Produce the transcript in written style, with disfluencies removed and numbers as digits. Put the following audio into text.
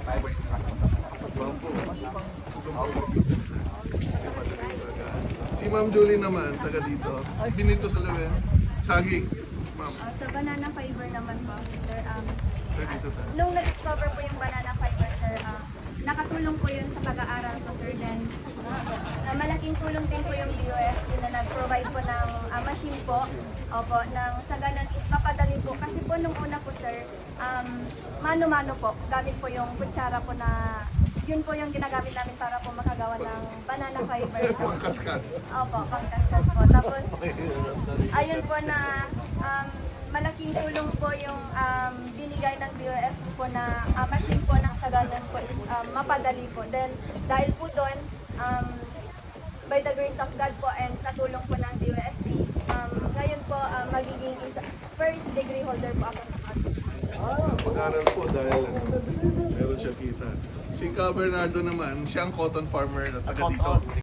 fiber extraction. Bambu. Si Ma'am Julie naman, taga dito. Binito sa Lewen. Saging. Ma'am, Sa banana fiber naman po, sir, taga dito tayo. nung na-discover po yung banana fiber, sir, nakatulong po yun sa pag-aaral ko, sir. Then, malaking tulong din po yung DOST na nag-provide po ng machine po. Opo, nang sa ganun is mapadali po. Kasi po nung una po, sir, mano-mano po. Gamit po yung kutsara po na, yun po yung ginagamit namin para po makagawa ng banana fiber po. Pangkaskas. Opo, pangkastas po. Tapos, ayun po na malaking tulong po yung binigay ng DOST po na machine po ng sagalan po is mapadali po. Then, dahil po doon, by the grace of God po and sa tulong po ng DOST, ngayon po magiging first degree holder po ako sa Pag-aral po dahil meron siya kita. Si Ka Bernardo naman, siya ang cotton farmer na taga dito.